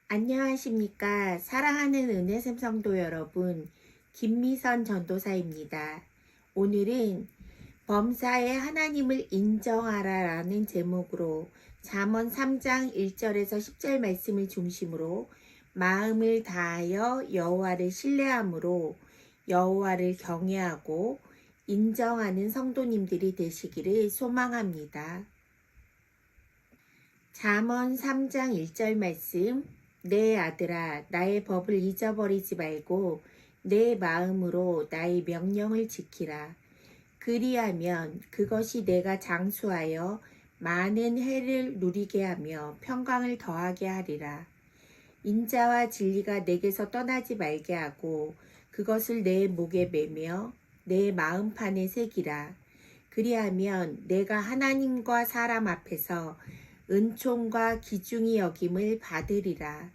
안녕하십니까. 사랑하는 은혜샘 성도 여러분, 김미선 전도사입니다. 오늘은 범사에 하나님을 인정하라 라는 제목으로 잠언 3장 1절에서 10절 말씀을 중심으로 마음을 다하여 여호와를 신뢰함으로 여호와를 경외하고 인정하는 성도님들이 되시기를 소망합니다. 잠언 3장 1절 말씀, 내 아들아 나의 법을 잊어버리지 말고 내 마음으로 나의 명령을 지키라. 그리하면 그것이 내가 장수하여 많은 해를 누리게 하며 평강을 더하게 하리라. 인자와 진리가 내게서 떠나지 말게 하고 그것을 내 목에 매며 내 마음판에 새기라. 그리하면 내가 하나님과 사람 앞에서 은총과 기중히 여김을 받으리라.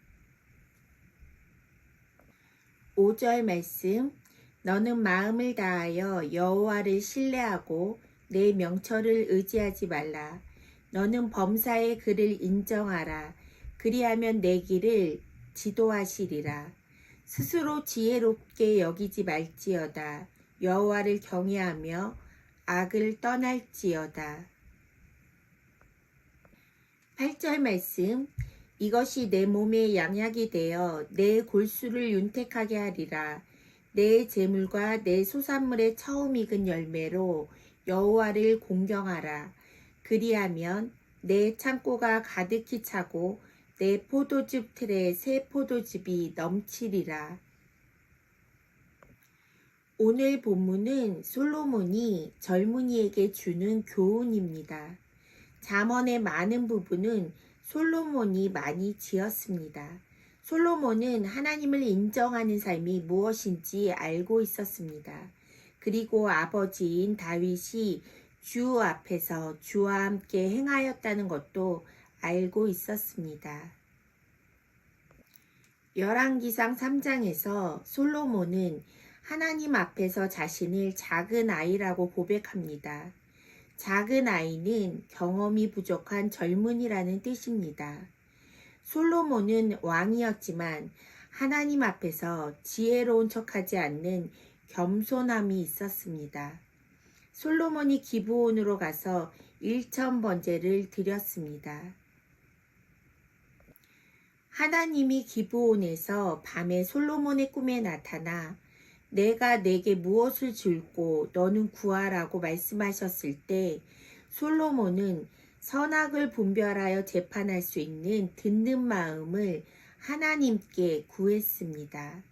5절 말씀, 너는 마음을 다하여 여호와를 신뢰하고 내 명철을 의지하지 말라. 너는 범사의 그를 인정하라. 그리하면 내 길을 지도하시리라. 스스로 지혜롭게 여기지 말지어다. 여호와를 경외하며 악을 떠날지어다. 8절 말씀, 이것이 내 몸의 양약이 되어 내 골수를 윤택하게 하리라. 내 재물과 내 소산물의 처음 익은 열매로 여호와를 공경하라. 그리하면 내 창고가 가득히 차고 내 포도즙 틀에 새 포도즙이 넘치리라. 오늘 본문은 솔로몬이 젊은이에게 주는 교훈입니다. 잠언의 많은 부분은 솔로몬이 많이 지었습니다. 솔로몬은 하나님을 인정하는 삶이 무엇인지 알고 있었습니다. 그리고 아버지인 다윗이 주 앞에서 주와 함께 행하였다는 것도 알고 있었습니다. 열왕기상 3장에서 솔로몬은 하나님 앞에서 자신을 작은 아이라고 고백합니다. 작은 아이는 경험이 부족한 젊은이라는 뜻입니다. 솔로몬은 왕이었지만 하나님 앞에서 지혜로운 척하지 않는 겸손함이 있었습니다. 솔로몬이 기브온으로 가서 1,000번제를 드렸습니다. 하나님이 기브온에서 밤에 솔로몬의 꿈에 나타나 내가 내게 무엇을 줄고 너는 구하라고 말씀하셨을 때 솔로몬은 선악을 분별하여 재판할 수 있는 듣는 마음을 하나님께 구했습니다.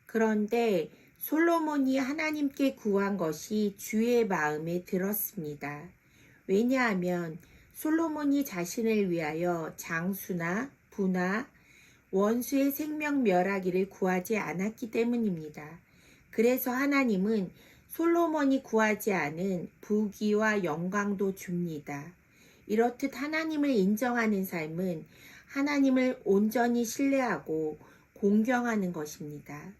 그런데 솔로몬이 하나님께 구한 것이 주의 마음에 들었습니다. 왜냐하면 솔로몬이 자신을 위하여 장수나 부나 원수의 생명 멸하기를 구하지 않았기 때문입니다. 그래서 하나님은 솔로몬이 구하지 않은 부귀와 영광도 줍니다. 이렇듯 하나님을 인정하는 삶은 하나님을 온전히 신뢰하고 공경하는 것입니다.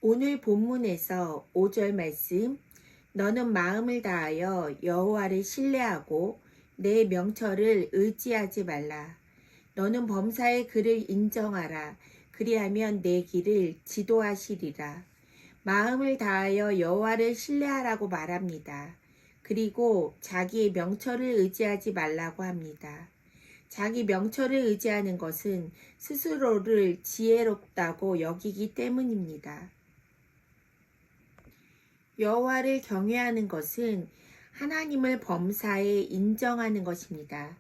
오늘 본문에서 5절 말씀, 너는 마음을 다하여 여호와를 신뢰하고 내 명철을 의지하지 말라. 너는 범사의 그를 인정하라. 그리하면 내 길을 지도하시리라. 마음을 다하여 여호와를 신뢰하라고 말합니다. 그리고 자기의 명철을 의지하지 말라고 합니다. 자기 명철을 의지하는 것은 스스로를 지혜롭다고 여기기 때문입니다. 여호와를 경외하는 것은 하나님을 범사에 인정하는 것입니다.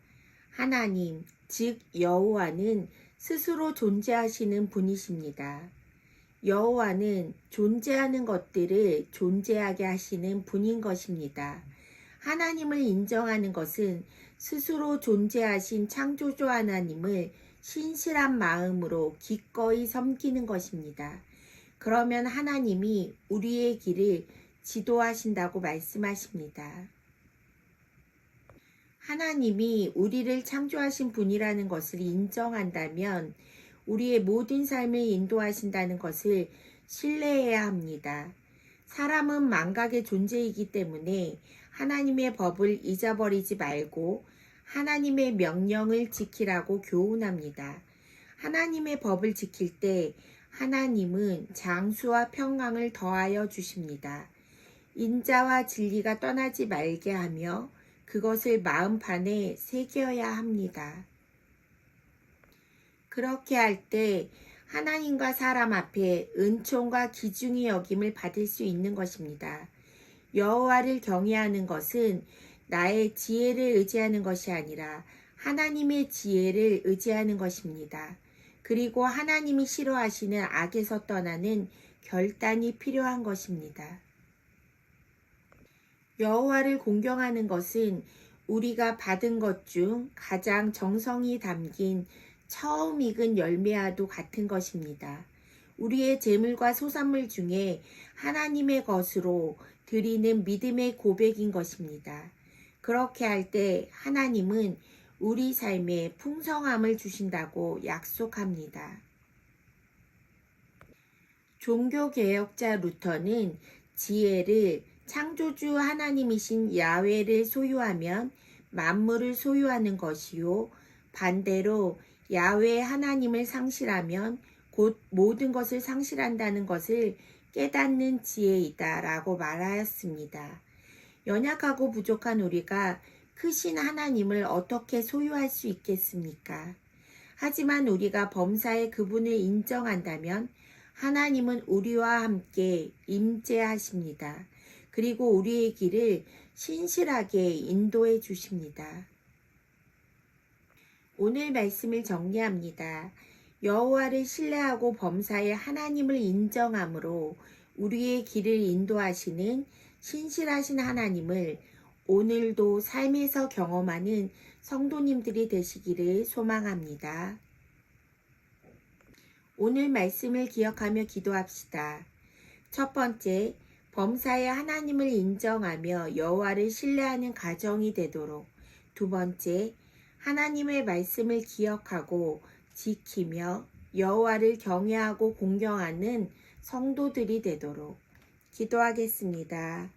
하나님, 즉 여호와는 스스로 존재하시는 분이십니다. 여호와는 존재하는 것들을 존재하게 하시는 분인 것입니다. 하나님을 인정하는 것은 스스로 존재하신 창조주 하나님을 신실한 마음으로 기꺼이 섬기는 것입니다. 그러면 하나님이 우리의 길을 지도하신다고 말씀하십니다. 하나님이 우리를 창조하신 분이라는 것을 인정한다면 우리의 모든 삶을 인도하신다는 것을 신뢰해야 합니다. 사람은 망각의 존재이기 때문에 하나님의 법을 잊어버리지 말고 하나님의 명령을 지키라고 교훈합니다. 하나님의 법을 지킬 때 하나님은 장수와 평강을 더하여 주십니다. 인자와 진리가 떠나지 말게 하며 그것을 마음판에 새겨야 합니다. 그렇게 할 때 하나님과 사람 앞에 은총과 기중의 여김을 받을 수 있는 것입니다. 여호와를 경외하는 것은 나의 지혜를 의지하는 것이 아니라 하나님의 지혜를 의지하는 것입니다. 그리고 하나님이 싫어하시는 악에서 떠나는 결단이 필요한 것입니다. 여호와를 공경하는 것은 우리가 받은 것 중 가장 정성이 담긴 처음 익은 열매와도 같은 것입니다. 우리의 재물과 소산물 중에 하나님의 것으로 드리는 믿음의 고백인 것입니다. 그렇게 할 때 하나님은 우리 삶에 풍성함을 주신다고 약속합니다. 종교개혁자 루터는 지혜를 창조주 하나님이신 야훼를 소유하면 만물을 소유하는 것이요, 반대로 야훼 하나님을 상실하면 곧 모든 것을 상실한다는 것을 깨닫는 지혜이다 라고 말하였습니다. 연약하고 부족한 우리가 크신 하나님을 어떻게 소유할 수 있겠습니까? 하지만 우리가 범사에 그분을 인정한다면 하나님은 우리와 함께 임재하십니다. 그리고 우리의 길을 신실하게 인도해 주십니다. 오늘 말씀을 정리합니다. 여호와를 신뢰하고 범사에 하나님을 인정함으로 우리의 길을 인도하시는 신실하신 하나님을 오늘도 삶에서 경험하는 성도님들이 되시기를 소망합니다. 오늘 말씀을 기억하며 기도합시다. 첫 번째, 범사에 하나님을 인정하며 여호와를 신뢰하는 가정이 되도록. 두 번째, 하나님의 말씀을 기억하고 지키며 여호와를 경외하고 공경하는 성도들이 되도록. 기도하겠습니다.